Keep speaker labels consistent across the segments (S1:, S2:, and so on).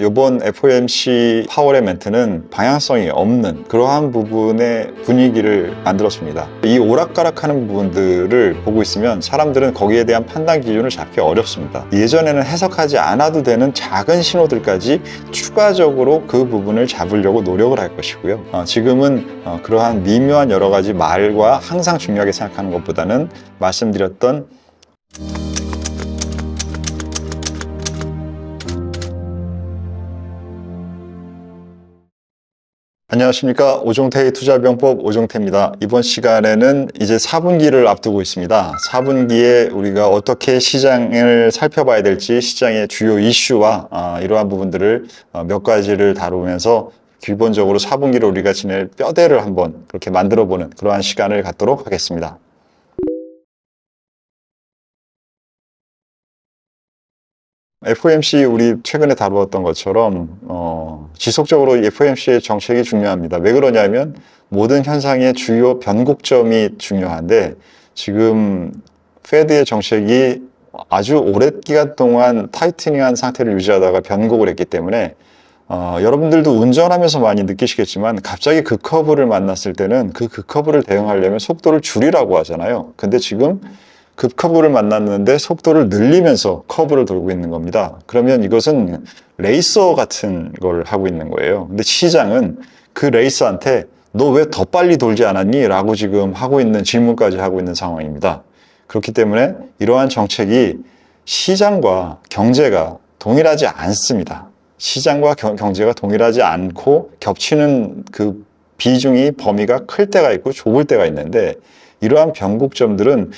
S1: 이번 FOMC 파월의 멘트는 방향성이 없는 그러한 부분의 분위기를 만들었습니다. 이 오락가락하는 부분들을 보고 있으면 사람들은 거기에 대한 판단 기준을 잡기 어렵습니다. 예전에는 해석하지 않아도 되는 작은 신호들까지 추가적으로 그 부분을 잡으려고 노력을 할 것이고요. 지금은 그러한 미묘한 여러 가지 말과 항상 중요하게 생각하는 것보다는 말씀드렸던 안녕하십니까. 오종태의 투자병법 오종태입니다. 이번 시간에는 이제 4분기를 앞두고 있습니다. 4분기에 우리가 어떻게 시장을 살펴봐야 될지 시장의 주요 이슈와 이러한 부분들을 몇 가지를 다루면서 기본적으로 4분기를 우리가 지낼 뼈대를 한번 그렇게 만들어보는 그러한 시간을 갖도록 하겠습니다. FOMC 우리 최근에 다루었던 것처럼 지속적으로 FOMC의 정책이 중요합니다. 왜 그러냐면 모든 현상의 주요 변곡점이 중요한데 지금 페드의 정책이 아주 오랜 기간 동안 타이트닝한 상태를 유지하다가 변곡을 했기 때문에 여러분들도 운전하면서 많이 느끼시겠지만 갑자기 그 커브를 만났을 때는 그 커브를 대응하려면 속도를 줄이라고 하잖아요. 근데 지금 급커브를 만났는데 속도를 늘리면서 커브를 돌고 있는 겁니다. 그러면 이것은 레이서 같은 걸 하고 있는 거예요. 근데 시장은 그 레이서한테 너 왜 더 빨리 돌지 않았니? 라고 지금 하고 있는 질문까지 하고 있는 상황입니다. 그렇기 때문에 이러한 정책이 시장과 경제가 동일하지 않습니다. 시장과 경제가 동일하지 않고 겹치는 그 비중이 범위가 클 때가 있고 좁을 때가 있는데 이러한 변곡점들은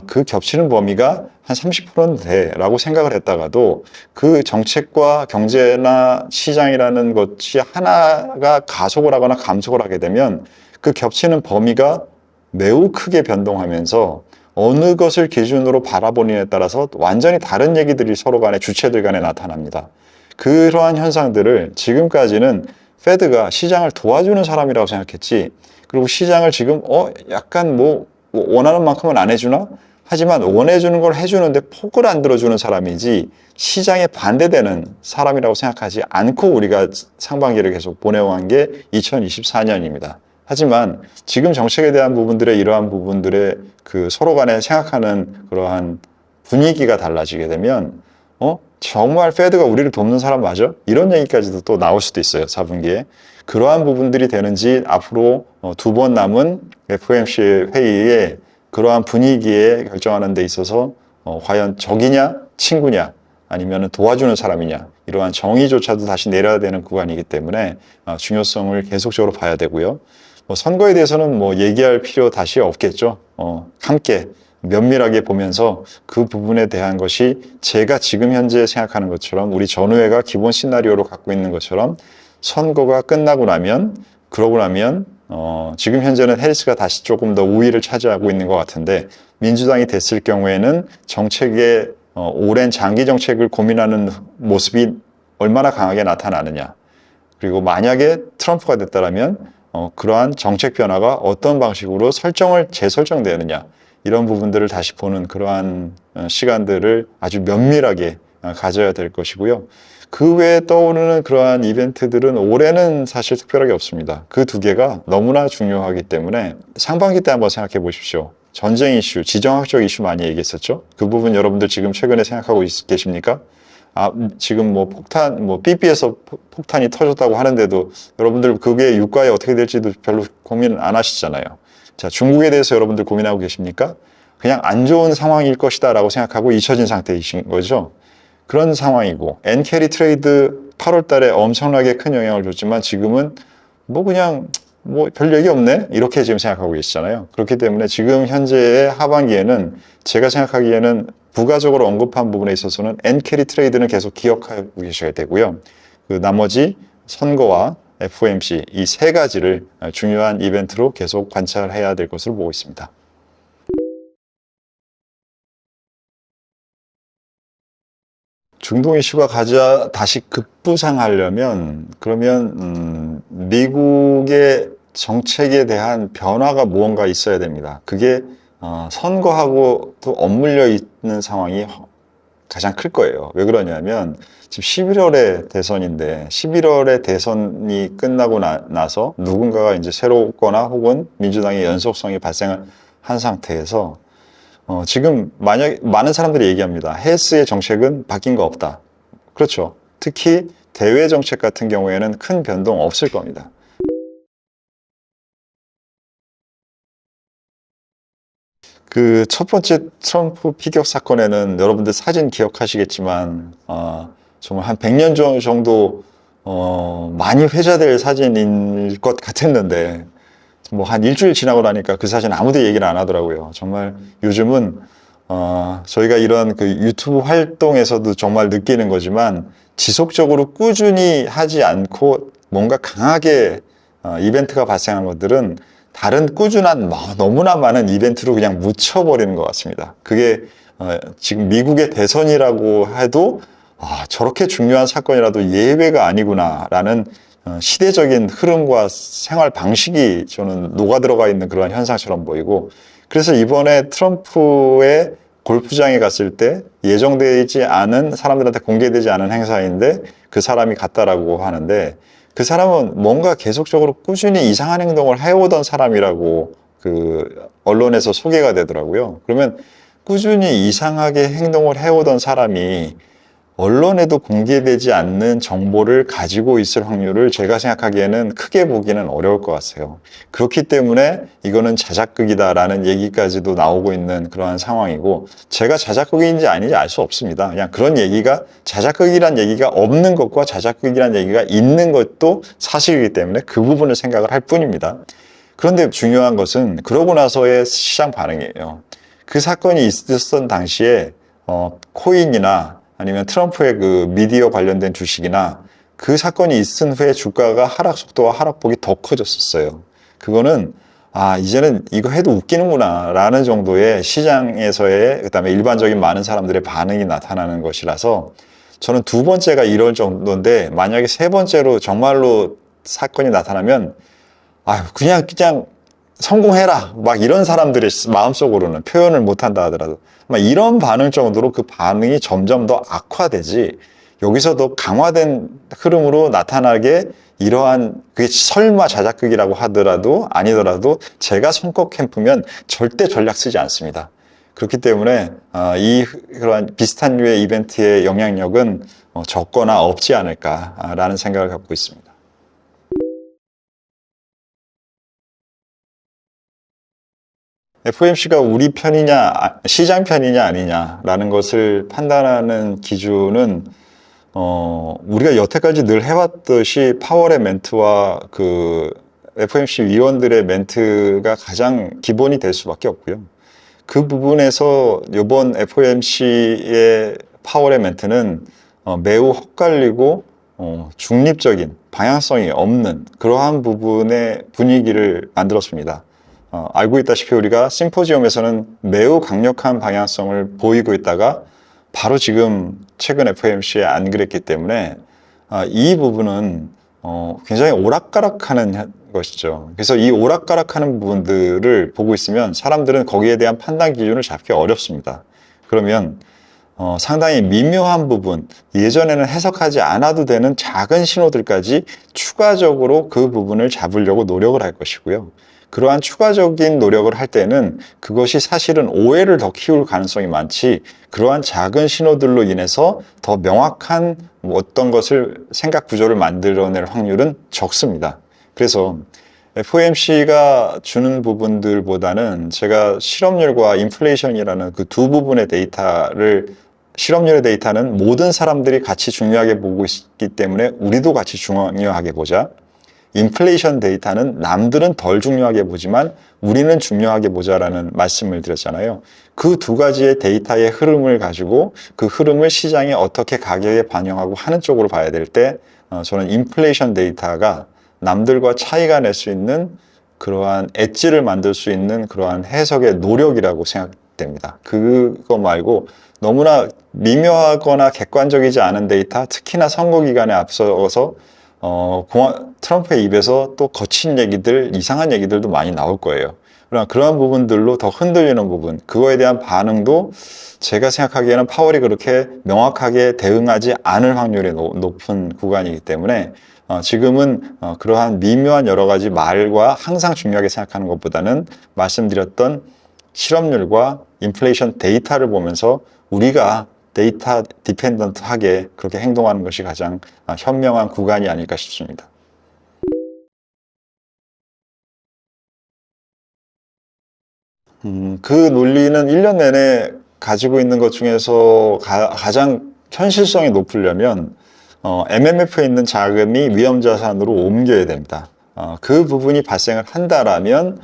S1: 그 겹치는 범위가 한 30%는 돼 라고 생각을 했다가도 그 정책과 경제나 시장이라는 것이 하나가 가속을 하거나 감속을 하게 되면 그 겹치는 범위가 매우 크게 변동하면서 어느 것을 기준으로 바라보느냐에 따라서 완전히 다른 얘기들이 서로 간에 주체들 간에 나타납니다. 그러한 현상들을 지금까지는 페드가 시장을 도와주는 사람이라고 생각했지, 그리고 시장을 지금 약간 원하는 만큼은 안 해주나? 하지만 원해주는 걸 해주는데 폭을 안 들어주는 사람이지 시장에 반대되는 사람이라고 생각하지 않고 우리가 상반기를 계속 보내온 게 2024년입니다. 하지만 지금 정책에 대한 부분들의 이러한 부분들의 그 서로 간에 생각하는 그러한 분위기가 달라지게 되면 정말 페드가 우리를 돕는 사람 맞아? 이런 얘기까지도 또 나올 수도 있어요. 4분기에. 그러한 부분들이 되는지 앞으로 2번 남은 FOMC 회의에 그러한 분위기에 결정하는 데 있어서 과연 적이냐 친구냐 아니면 도와주는 사람이냐 이러한 정의조차도 다시 내려야 되는 구간이기 때문에 중요성을 계속적으로 봐야 되고요. 선거에 대해서는 얘기할 필요 다시 없겠죠. 함께 면밀하게 보면서 그 부분에 대한 것이 제가 지금 현재 생각하는 것처럼 우리 전후회가 기본 시나리오로 갖고 있는 것처럼 선거가 끝나고 나면 지금 현재는 해리스가 다시 조금 더 우위를 차지하고 있는 것 같은데 민주당이 됐을 경우에는 정책의 오랜 장기 정책을 고민하는 모습이 얼마나 강하게 나타나느냐, 그리고 만약에 트럼프가 됐다면 그러한 정책 변화가 어떤 방식으로 재설정되느냐 이런 부분들을 다시 보는 그러한 시간들을 아주 면밀하게 가져야 될 것이고요. 그 외에 떠오르는 그러한 이벤트들은 올해는 사실 특별하게 없습니다. 그 두 개가 너무나 중요하기 때문에 상반기 때 한번 생각해 보십시오. 전쟁 이슈, 지정학적 이슈 많이 얘기했었죠. 그 부분 여러분들 지금 최근에 생각하고 계십니까? 지금 폭탄, 삐삐에서 폭탄이 터졌다고 하는데도 여러분들 그게 유가에 어떻게 될지도 별로 고민 안 하시잖아요. 자, 중국에 대해서 여러분들 고민하고 계십니까? 그냥 안 좋은 상황일 것이다 라고 생각하고 잊혀진 상태이신 거죠. 그런 상황이고, 엔캐리 트레이드 8월 달에 엄청나게 큰 영향을 줬지만 지금은 그냥 별 얘기 없네? 이렇게 지금 생각하고 계시잖아요. 그렇기 때문에 지금 현재의 하반기에는 제가 생각하기에는 부가적으로 언급한 부분에 있어서는 엔캐리 트레이드는 계속 기억하고 계셔야 되고요. 그 나머지 선거와 FOMC 이 세 가지를 중요한 이벤트로 계속 관찰해야 될 것으로 보고 있습니다. 중동 이슈가 다시 급부상하려면 그러면 미국의 정책에 대한 변화가 무언가 있어야 됩니다. 그게 선거하고 또 엇물려 있는 상황이 가장 클 거예요. 왜 그러냐면 지금 11월에 대선인데 11월에 대선이 끝나고 나서 누군가가 이제 새롭거나 혹은 민주당의 연속성이 발생한 상태에서 지금 만약 많은 사람들이 얘기합니다. 헬스의 정책은 바뀐 거 없다. 그렇죠. 특히 대외 정책 같은 경우에는 큰 변동 없을 겁니다. 그 첫 번째 트럼프 피격 사건에는 여러분들 사진 기억하시겠지만 정말 한 100년 정도 많이 회자될 사진일 것 같았는데 뭐 한 일주일 지나고 나니까 그 사진 아무도 얘기를 안 하더라고요. 정말 요즘은 저희가 이런 그 유튜브 활동에서도 정말 느끼는 거지만 지속적으로 꾸준히 하지 않고 뭔가 강하게 이벤트가 발생한 것들은 다른 꾸준한 너무나 많은 이벤트로 그냥 묻혀버리는 것 같습니다. 그게 지금 미국의 대선이라고 해도 저렇게 중요한 사건이라도 예외가 아니구나라는 시대적인 흐름과 생활 방식이 저는 녹아들어가 있는 그런 현상처럼 보이고, 그래서 이번에 트럼프의 골프장에 갔을 때 예정되지 않은, 사람들한테 공개되지 않은 행사인데 그 사람이 갔다라고 하는데, 그 사람은 뭔가 계속적으로 꾸준히 이상한 행동을 해오던 사람이라고 그 언론에서 소개가 되더라고요. 그러면 꾸준히 이상하게 행동을 해오던 사람이 언론에도 공개되지 않는 정보를 가지고 있을 확률을 제가 생각하기에는 크게 보기는 어려울 것 같아요. 그렇기 때문에 이거는 자작극이다라는 얘기까지도 나오고 있는 그러한 상황이고, 제가 자작극인지 아닌지 알 수 없습니다. 그냥 그런 얘기가, 자작극이란 얘기가 없는 것과 자작극이란 얘기가 있는 것도 사실이기 때문에 그 부분을 생각을 할 뿐입니다. 그런데 중요한 것은 그러고 나서의 시장 반응이에요. 그 사건이 있었던 당시에 코인이나 아니면 트럼프의 그 미디어 관련된 주식이나 그 사건이 있은 후에 주가가 하락 속도와 하락폭이 더 커졌었어요. 그거는 이제는 이거 해도 웃기는구나 라는 정도의 시장에서의, 그다음에 일반적인 많은 사람들의 반응이 나타나는 것이라서 저는 두 번째가 이럴 정도인데, 만약에 세 번째로 정말로 사건이 나타나면 그냥 성공해라 막 이런 사람들의 마음속으로는 표현을 못한다 하더라도 막 이런 반응 정도로 그 반응이 점점 더 악화되지, 여기서 더 강화된 흐름으로 나타나게 이러한, 그게 설마 자작극이라고 하더라도 아니더라도 제가 손꼽 캠프면 절대 전략 쓰지 않습니다. 그렇기 때문에 그러한 비슷한 류의 이벤트의 영향력은 적거나 없지 않을까라는 생각을 갖고 있습니다. FOMC가 우리 편이냐, 시장 편이냐 아니냐라는 것을 판단하는 기준은 우리가 여태까지 늘 해왔듯이 파월의 멘트와 그 FOMC 위원들의 멘트가 가장 기본이 될 수밖에 없고요. 그 부분에서 이번 FOMC의 파월의 멘트는 매우 헛갈리고 중립적인, 방향성이 없는 그러한 부분의 분위기를 만들었습니다. 알고 있다시피 우리가 심포지엄에서는 매우 강력한 방향성을 보이고 있다가 바로 지금 최근 FOMC에 안 그랬기 때문에 이 부분은 굉장히 오락가락하는 것이죠. 그래서 이 오락가락하는 부분들을 보고 있으면 사람들은 거기에 대한 판단 기준을 잡기 어렵습니다. 그러면 상당히 미묘한 부분, 예전에는 해석하지 않아도 되는 작은 신호들까지 추가적으로 그 부분을 잡으려고 노력을 할 것이고요. 그러한 추가적인 노력을 할 때는 그것이 사실은 오해를 더 키울 가능성이 많지, 그러한 작은 신호들로 인해서 더 명확한 어떤 것을, 생각 구조를 만들어낼 확률은 적습니다. 그래서 FOMC가 주는 부분들보다는 제가 실업률과 인플레이션이라는 그 두 부분의 데이터를, 실업률의 데이터는 모든 사람들이 같이 중요하게 보고 있기 때문에 우리도 같이 중요하게 보자. 인플레이션 데이터는 남들은 덜 중요하게 보지만 우리는 중요하게 보자라는 말씀을 드렸잖아요. 그 두 가지의 데이터의 흐름을 가지고 그 흐름을 시장에 어떻게 가격에 반영하고 하는 쪽으로 봐야 될 때, 저는 인플레이션 데이터가 남들과 차이가 낼 수 있는 그러한 엣지를 만들 수 있는 그러한 해석의 노력이라고 생각됩니다. 그거 말고 너무나 미묘하거나 객관적이지 않은 데이터, 특히나 선거 기간에 앞서서 트럼프의 입에서 또 거친 얘기들, 이상한 얘기들도 많이 나올 거예요. 그러나 그러한 부분들로 더 흔들리는 부분, 그거에 대한 반응도 제가 생각하기에는 파월이 그렇게 명확하게 대응하지 않을 확률이 높은 구간이기 때문에 지금은 그러한 미묘한 여러 가지 말과 항상 중요하게 생각하는 것보다는 말씀드렸던 실업률과 인플레이션 데이터를 보면서 우리가 데이터 디펜던트하게 그렇게 행동하는 것이 가장 현명한 구간이 아닐까 싶습니다. 그 논리는 1년 내내 가지고 있는 것 중에서 가장 현실성이 높으려면 MMF에 있는 자금이 위험자산으로 옮겨야 됩니다. 그 부분이 발생을 한다라면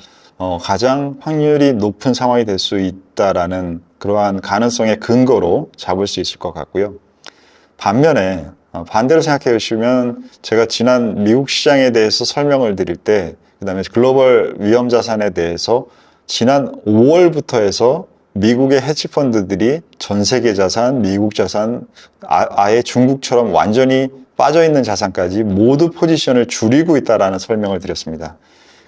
S1: 가장 확률이 높은 상황이 될 수 있다라는 그러한 가능성의 근거로 잡을 수 있을 것 같고요. 반면에 반대로 생각해 보시면 제가 지난 미국 시장에 대해서 설명을 드릴 때 그다음에 글로벌 위험자산에 대해서 지난 5월부터 해서 미국의 헤지펀드들이 전 세계 자산, 미국 자산, 아예 중국처럼 완전히 빠져있는 자산까지 모두 포지션을 줄이고 있다라는 설명을 드렸습니다.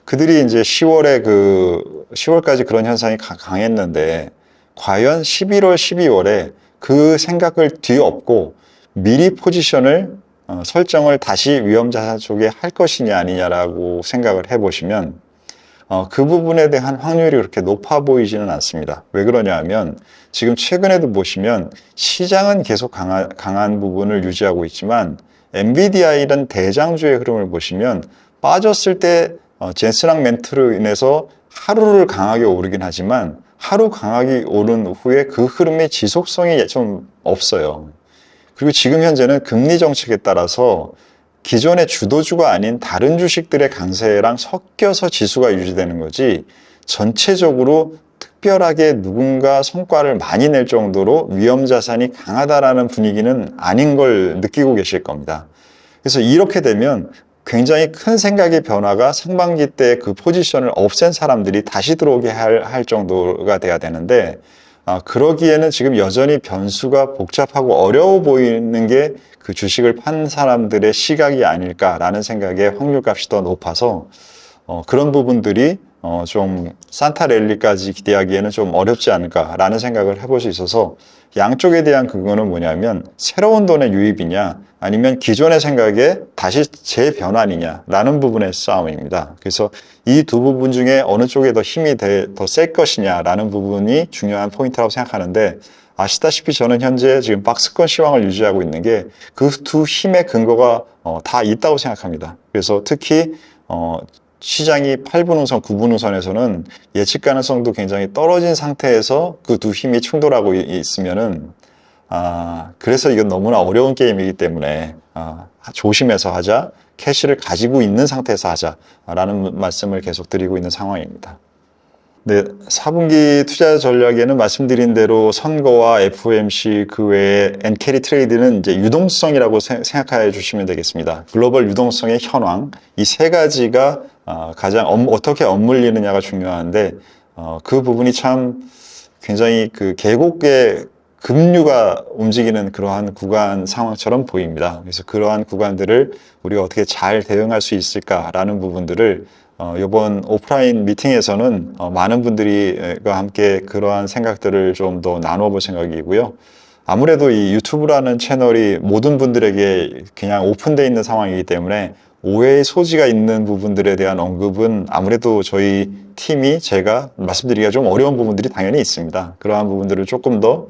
S1: 그들이 이제 10월까지 그런 현상이 강했는데 과연 11월, 12월에 그 생각을 뒤엎고 미리 포지션을 설정을 다시 위험자산 쪽에 할 것이냐 아니냐라고 생각을 해보시면 그 부분에 대한 확률이 그렇게 높아 보이지는 않습니다. 왜 그러냐 하면 지금 최근에도 보시면 시장은 계속 강한 부분을 유지하고 있지만 엔비디아이라는 대장주의 흐름을 보시면 빠졌을 때 제스랑 멘트로 인해서 하루를 강하게 오르긴 하지만 하루 강하게 오른 후에 그 흐름의 지속성이 좀 없어요. 그리고 지금 현재는 금리 정책에 따라서 기존의 주도주가 아닌 다른 주식들의 강세랑 섞여서 지수가 유지되는 거지 전체적으로 특별하게 누군가 성과를 많이 낼 정도로 위험자산이 강하다라는 분위기는 아닌 걸 느끼고 계실 겁니다. 그래서 이렇게 되면 굉장히 큰 생각의 변화가 상반기 때 그 포지션을 없앤 사람들이 다시 들어오게 할 정도가 돼야 되는데 그러기에는 지금 여전히 변수가 복잡하고 어려워 보이는 게 그 주식을 판 사람들의 시각이 아닐까라는 생각에 확률값이 더 높아서 그런 부분들이 좀 산타랠리까지 기대하기에는 좀 어렵지 않을까라는 생각을 해볼 수 있어서 양쪽에 대한 그거는 뭐냐면 새로운 돈의 유입이냐 아니면 기존의 생각에 다시 재변환이냐라는 부분의 싸움입니다. 그래서 이 두 부분 중에 어느 쪽에 더 힘이 더 셀 것이냐라는 부분이 중요한 포인트라고 생각하는데 아시다시피 저는 현재 지금 박스권 시황을 유지하고 있는 게 그 두 힘의 근거가 다 있다고 생각합니다. 그래서 특히 시장이 8분 우선, 9분 우선에서는 예측 가능성도 굉장히 떨어진 상태에서 그 두 힘이 충돌하고 있으면은 그래서 이건 너무나 어려운 게임이기 때문에 조심해서 하자, 캐시를 가지고 있는 상태에서 하자라는 말씀을 계속 드리고 있는 상황입니다. 네, 4분기 투자 전략에는 말씀드린 대로 선거와 FOMC 그 외에 엔캐리 트레이드는 이제 유동성이라고 생각해 주시면 되겠습니다. 글로벌 유동성의 현황, 이 세 가지가 가장 어떻게 맞물리느냐가 중요한데 그 부분이 참 굉장히 그 계곡의 급류가 움직이는 그러한 구간 상황처럼 보입니다. 그래서 그러한 구간들을 우리가 어떻게 잘 대응할 수 있을까라는 부분들을 이번 오프라인 미팅에서는 많은 분들과 함께 그러한 생각들을 좀 더 나눠 볼 생각이고요. 아무래도 이 유튜브라는 채널이 모든 분들에게 그냥 오픈되어 있는 상황이기 때문에 오해의 소지가 있는 부분들에 대한 언급은 아무래도 저희 팀이 제가 말씀드리기가 좀 어려운 부분들이 당연히 있습니다. 그러한 부분들을 조금 더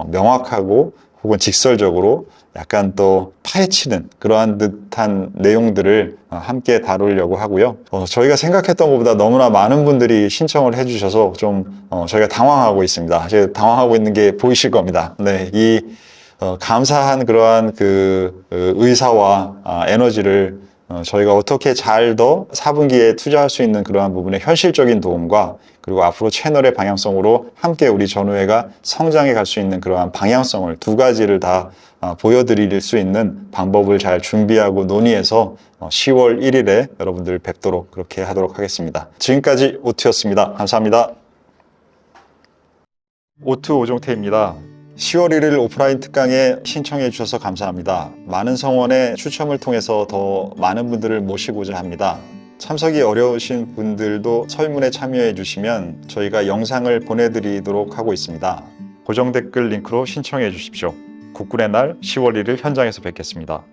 S1: 명확하고 혹은 직설적으로 약간 또 파헤치는 그러한 듯한 내용들을 함께 다루려고 하고요. 저희가 생각했던 것보다 너무나 많은 분들이 신청을 해주셔서 좀 저희가 당황하고 있습니다. 제가 당황하고 있는 게 보이실 겁니다. 네, 이 감사한 그러한 그 의사와 에너지를 저희가 어떻게 잘 더 4분기에 투자할 수 있는 그러한 부분의 현실적인 도움과 그리고 앞으로 채널의 방향성으로 함께 우리 전우회가 성장해 갈 수 있는 그러한 방향성을 두 가지를 다 보여드릴 수 있는 방법을 잘 준비하고 논의해서 10월 1일에 여러분들 뵙도록 그렇게 하도록 하겠습니다. 지금까지 오투였습니다. 감사합니다. 오투 오종태입니다. 10월 1일 오프라인 특강에 신청해 주셔서 감사합니다. 많은 성원의 추첨을 통해서 더 많은 분들을 모시고자 합니다. 참석이 어려우신 분들도 설문에 참여해 주시면 저희가 영상을 보내드리도록 하고 있습니다. 고정 댓글 링크로 신청해 주십시오. 국군의 날 10월 1일 현장에서 뵙겠습니다.